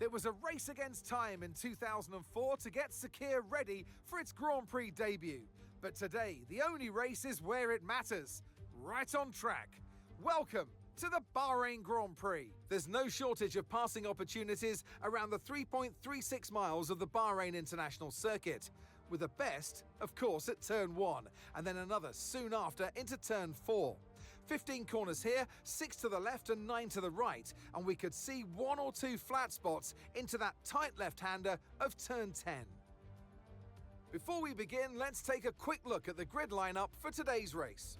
It was a race against time in 2004 to get Sakir ready for its Grand Prix debut. But today, the only race is where it matters, right on track. Welcome to the Bahrain Grand Prix. There's no shortage of passing opportunities around the 3.36 miles of the Bahrain International Circuit, with the best, of course, at turn 1, and then another soon after into turn 4. 15 corners here, 6 to the left and 9 to the right, and we could see 1 or 2 flat spots into that tight left-hander of turn 10. Before we begin, let's take a quick look at the grid lineup for today's race.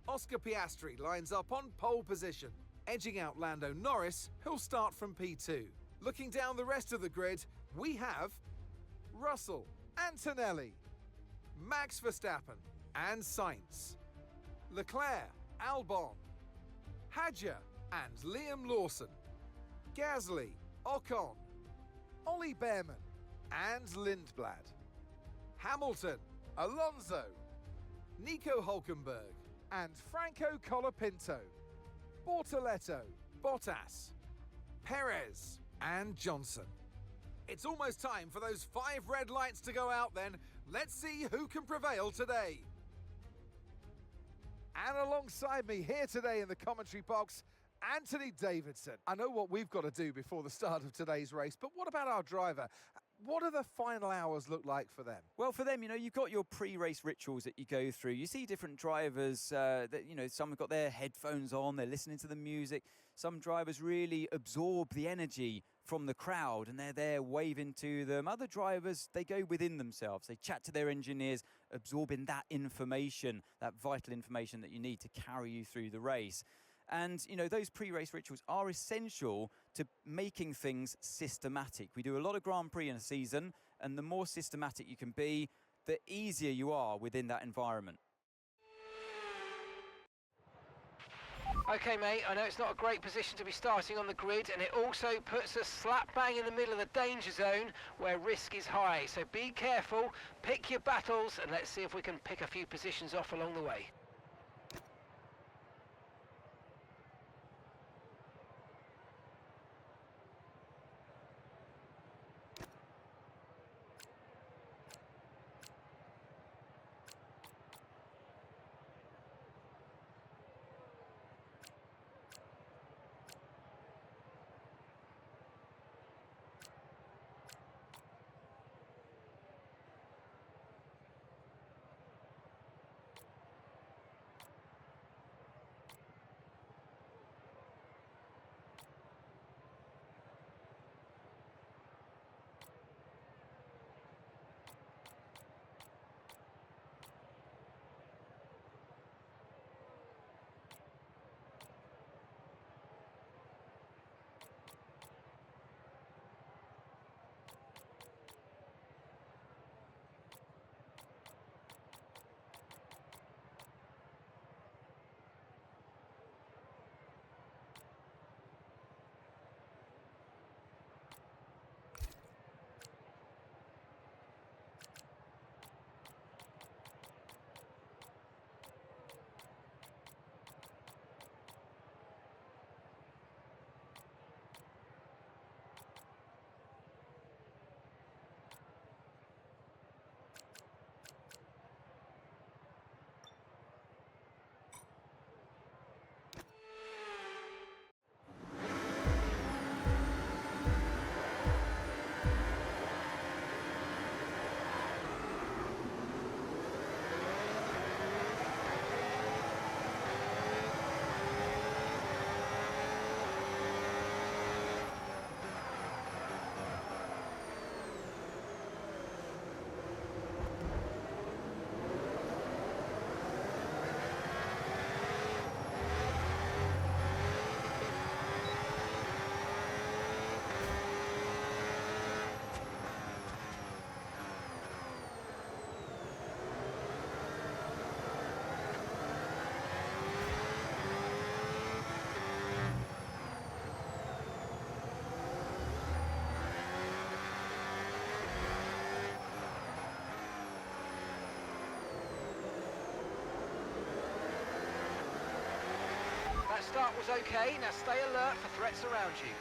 Oscar Piastri lines up on pole position, edging out Lando Norris, who'll start from P2. Looking down the rest of the grid, we have Russell, Antonelli, Max Verstappen and Sainz, Leclerc, Albon, Hadjar and Liam Lawson, Gasly, Ocon, Ollie Behrman and Lindblad, Hamilton, Alonso, Nico Hülkenberg and Franco Colapinto, Bortoleto, Bottas, Perez and Johnson. It's almost time for those 5 red lights to go out then. Let's see who can prevail today. And alongside me here today in the commentary box, Anthony Davidson. I know what we've got to do before the start of today's race, but what about our driver? What do the final hours look like for them? Well, for them, you've got your pre-race rituals that you go through. You see different drivers that, some have got their headphones on, they're listening to the music. Some drivers really absorb the energy from the crowd and they're there waving to them. Other drivers, they go within themselves. They chat to their engineers, absorbing that information, that vital information that you need to carry you through the race. And, those pre-race rituals are essential to making things systematic. We do a lot of Grand Prix in a season, and the more systematic you can be, the easier you are within that environment. Okay, mate, I know it's not a great position to be starting on the grid, and it also puts us slap bang in the middle of the danger zone where risk is high. So be careful, pick your battles, and let's see if we can pick a few positions off along the way. That start was okay, now stay alert for threats around you.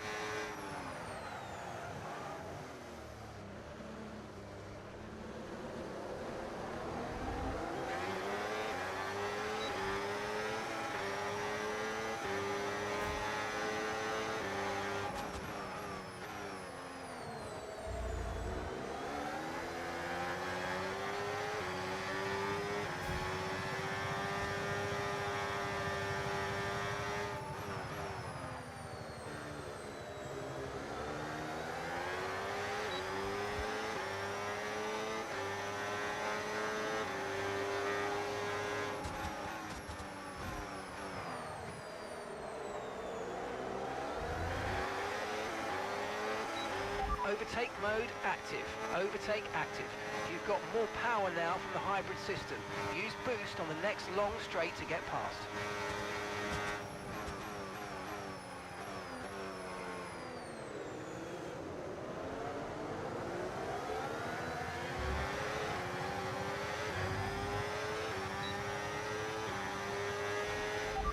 Overtake mode active. Overtake active. You've got more power now from the hybrid system. Use boost on the next long straight to get past.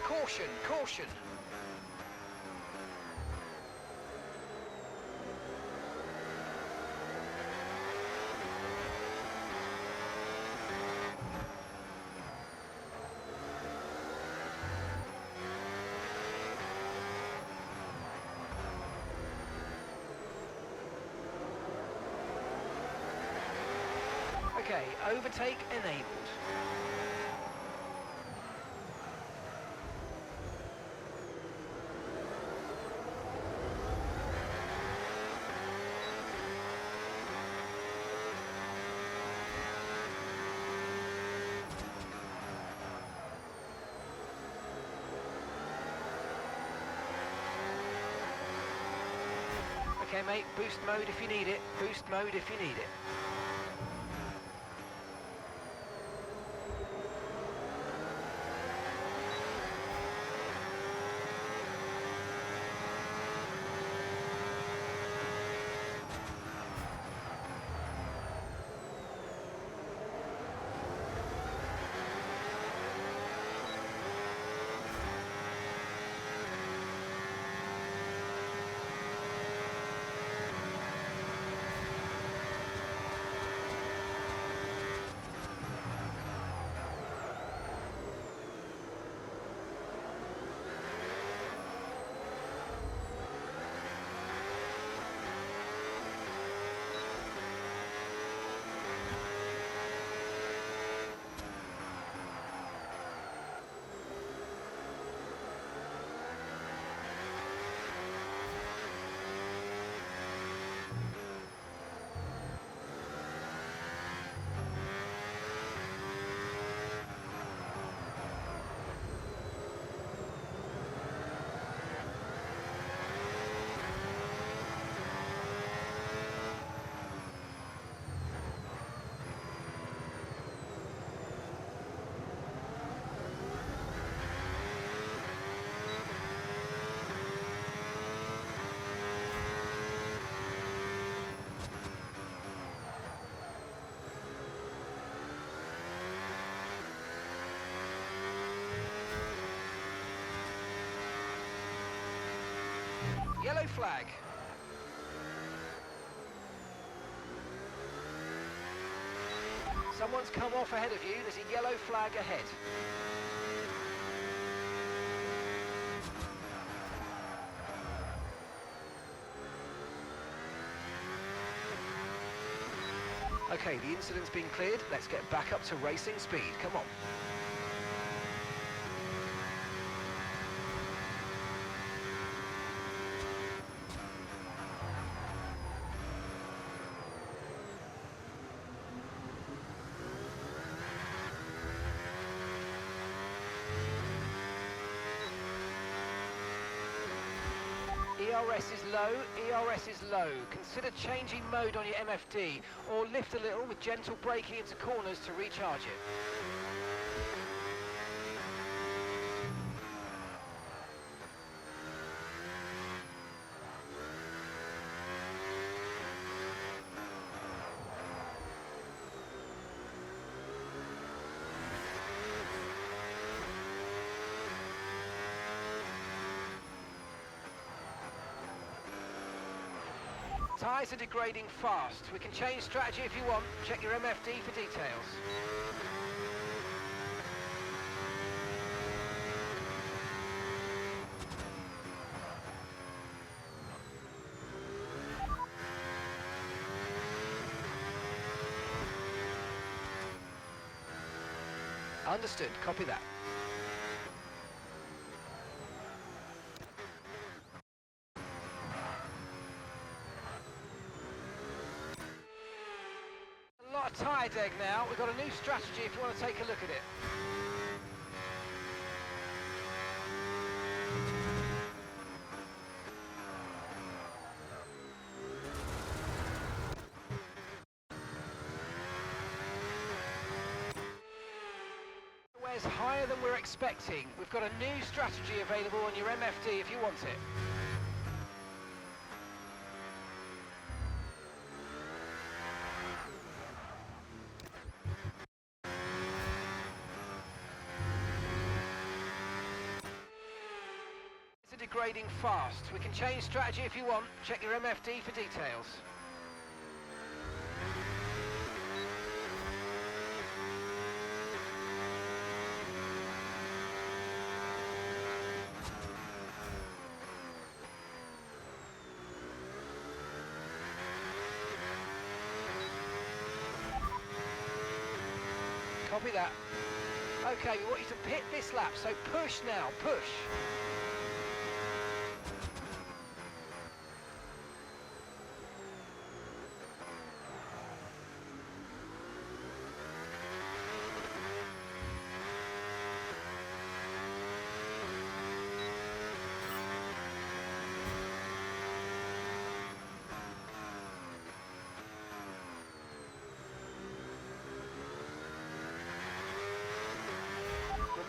Caution, caution. Okay, overtake enabled. Okay mate, boost mode if you need it. Boost mode if you need it. Yellow flag. Someone's come off ahead of you. There's a yellow flag ahead. Okay, the incident's been cleared. Let's get back up to racing speed. Come on. ERS is low, ERS is low. Consider changing mode on your MFD or lift a little with gentle braking into corners to recharge it. Tyres are degrading fast. We can change strategy if you want. Check your MFD for details. Understood, copy that. A lot of tyre deg now. We've got a new strategy if you want to take a look at it. Where's higher than we're expecting. We've got a new strategy available on your MFD if you want it. It's degrading fast. We can change strategy if you want. Check your MFD for details. Copy that. Okay, we want you to pit this lap, so push now, push.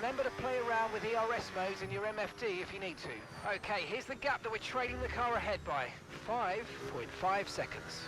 Remember to play around with ERS modes in your MFD if you need to. Okay, here's the gap that we're trailing the car ahead by. 5.5 seconds.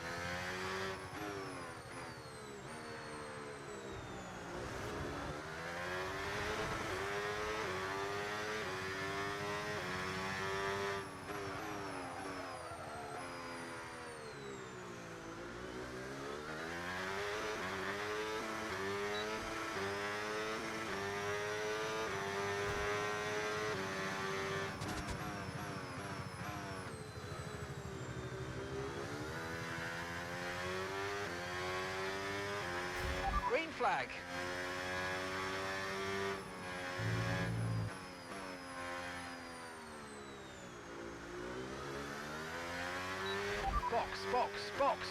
Green flag. Box, box, box.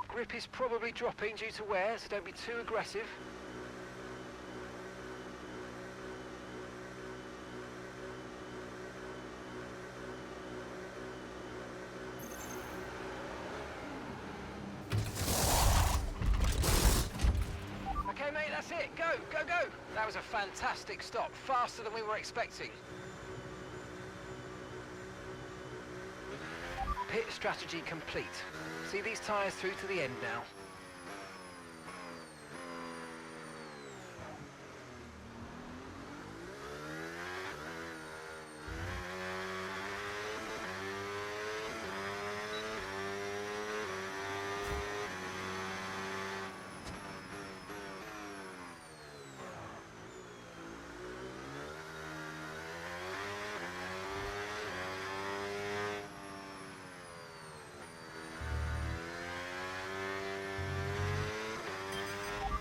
Grip is probably dropping due to wear, so don't be too aggressive. Okay mate, that's it, go, go, go! That was a fantastic stop, faster than we were expecting. Pit strategy complete. See these tyres through to the end now.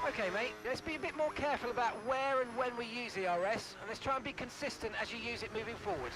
Okay mate, let's be a bit more careful about where and when we use ERS, and let's try and be consistent as you use it moving forward.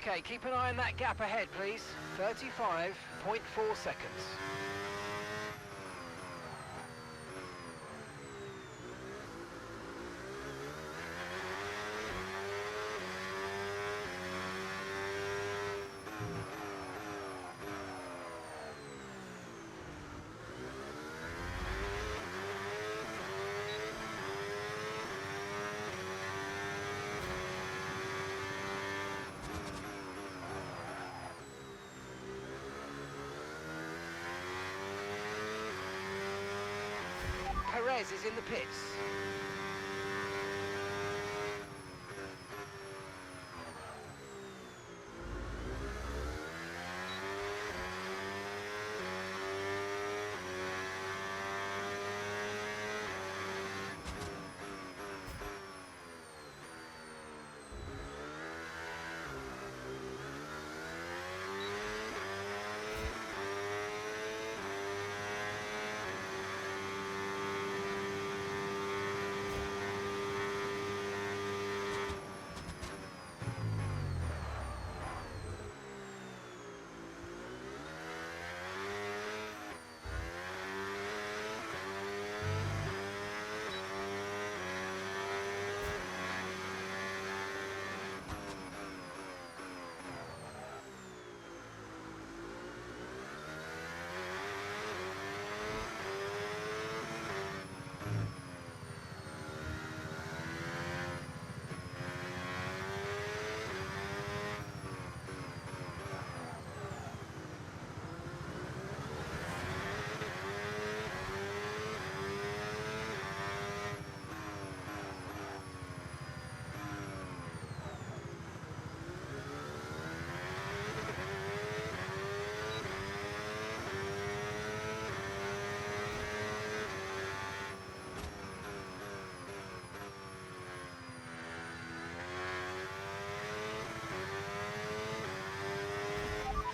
Okay, keep an eye on that gap ahead, please. 35.4 seconds. Perez is in the pits.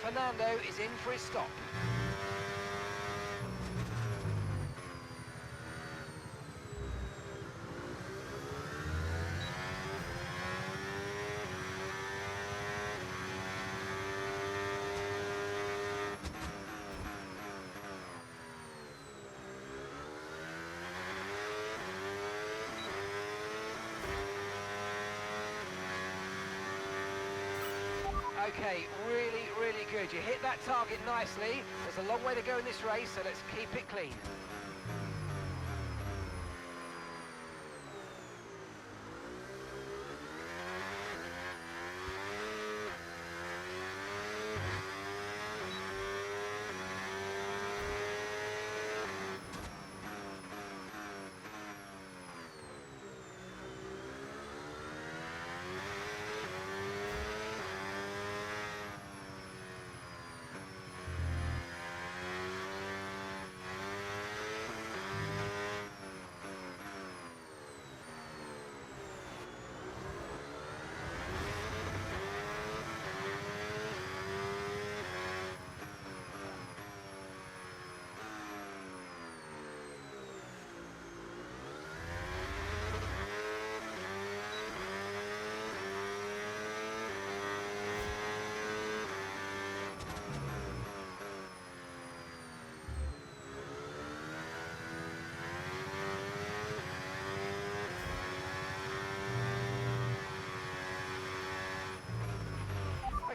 Fernando is in for his stop. Okay, really good. You hit that target nicely. There's a long way to go in this race, so let's keep it clean.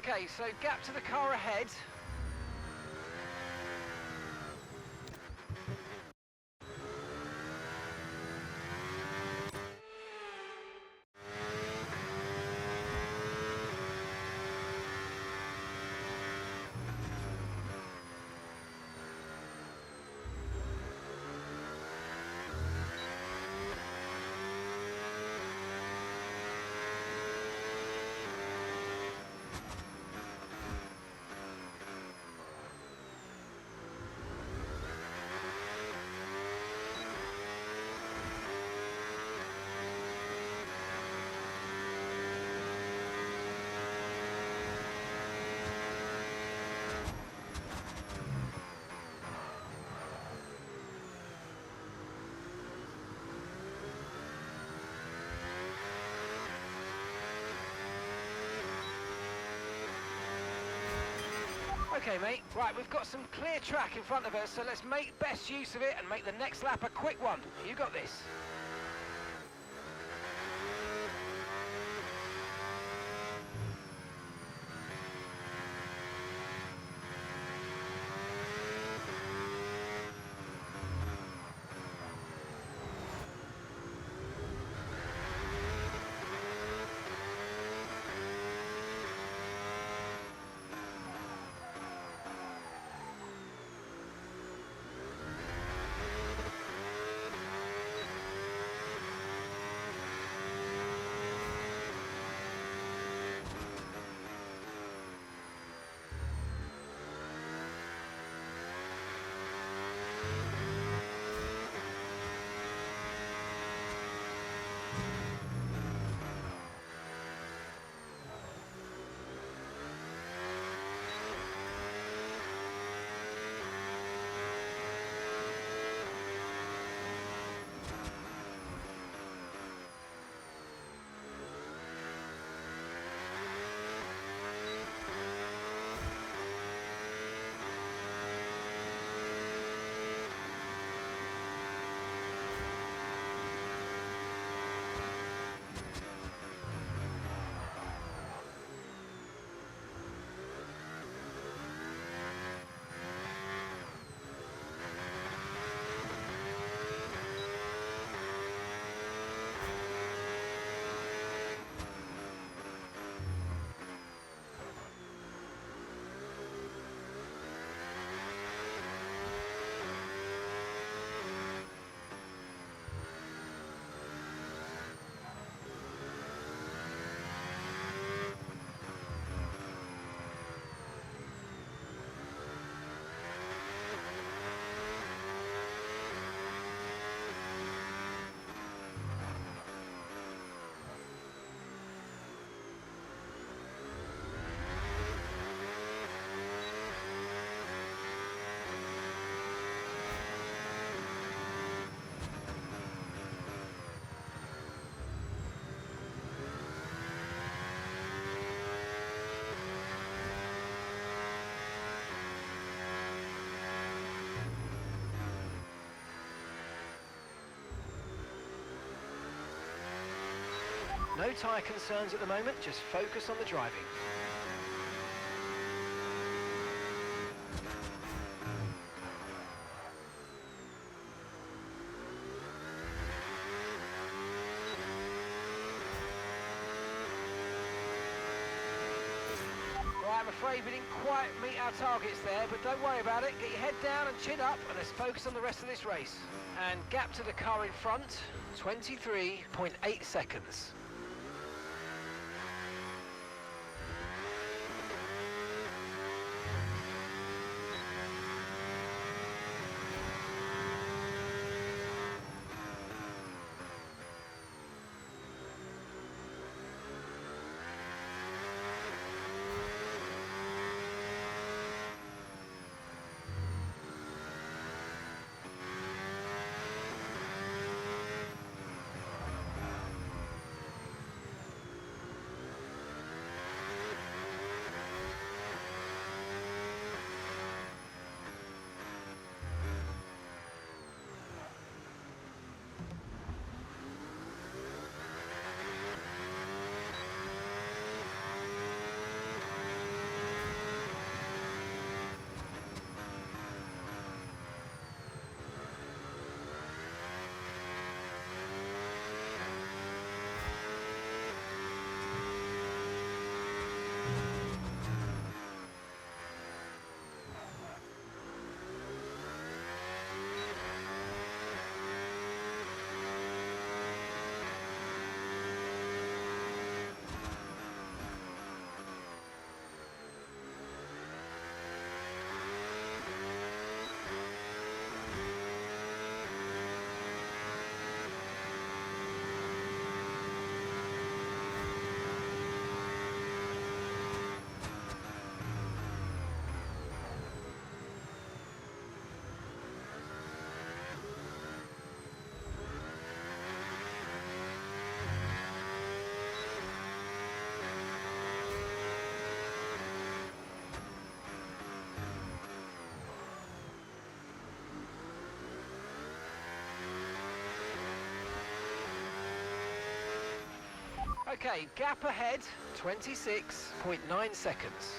Okay, so gap to the car ahead. Okay, mate. Right, we've got some clear track in front of us, so let's make best use of it and make the next lap a quick one. You got this. No tyre concerns at the moment, just focus on the driving. Right, I'm afraid we didn't quite meet our targets there, but don't worry about it. Get your head down and chin up, and let's focus on the rest of this race. And gap to the car in front, 23.8 seconds. Okay, gap ahead, 26.9 seconds.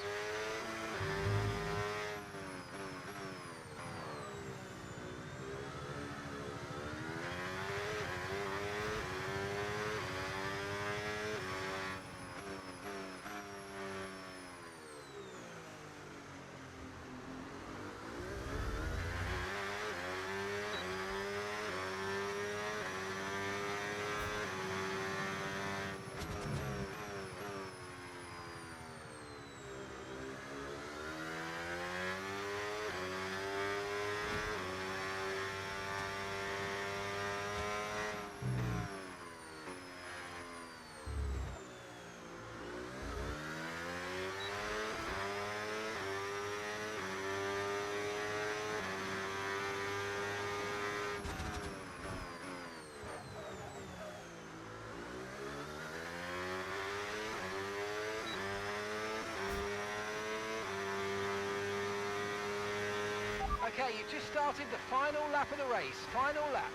Okay, you've just started the final lap of the race. Final lap.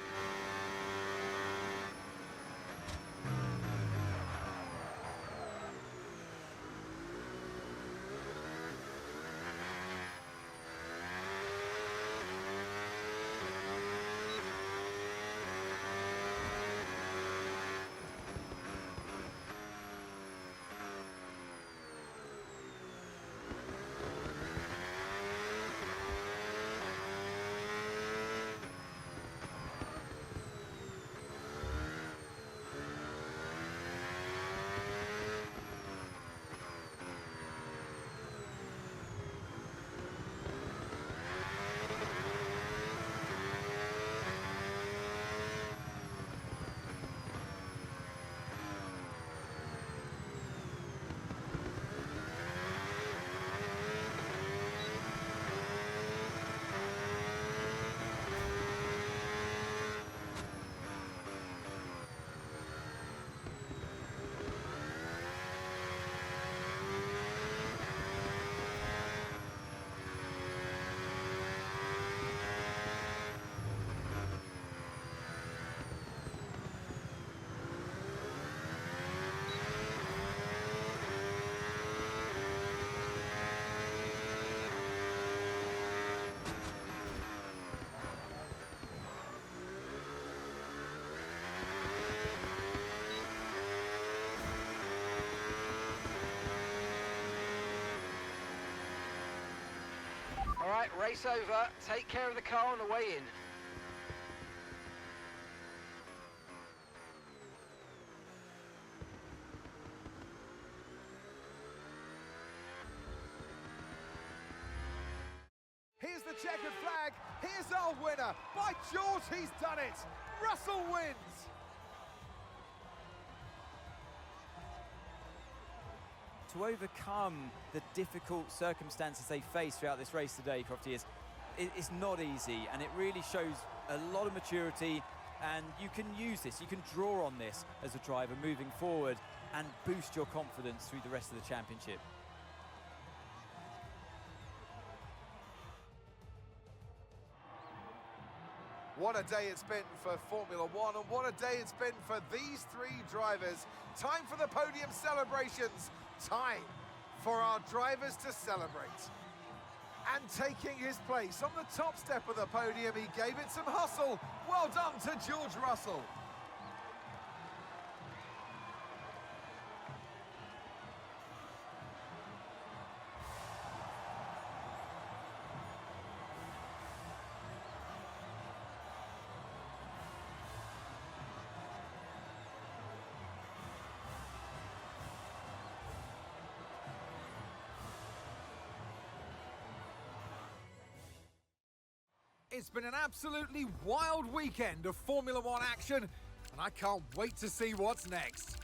All right, race over. Take care of the car on the way in. Here's the checkered flag. Here's our winner. By George, he's done it. Russell wins. To overcome the difficult circumstances they face throughout this race today, Crofty, it's not easy, and it really shows a lot of maturity, and you can use this, you can draw on this as a driver moving forward and boost your confidence through the rest of the championship. What a day it's been for Formula One, and what a day it's been for these three drivers. Time for the podium celebrations. Time for our drivers to celebrate. And taking his place on the top step of the podium, he gave it some hustle. Well done to George Russell. It's been an absolutely wild weekend of Formula One action, and I can't wait to see what's next.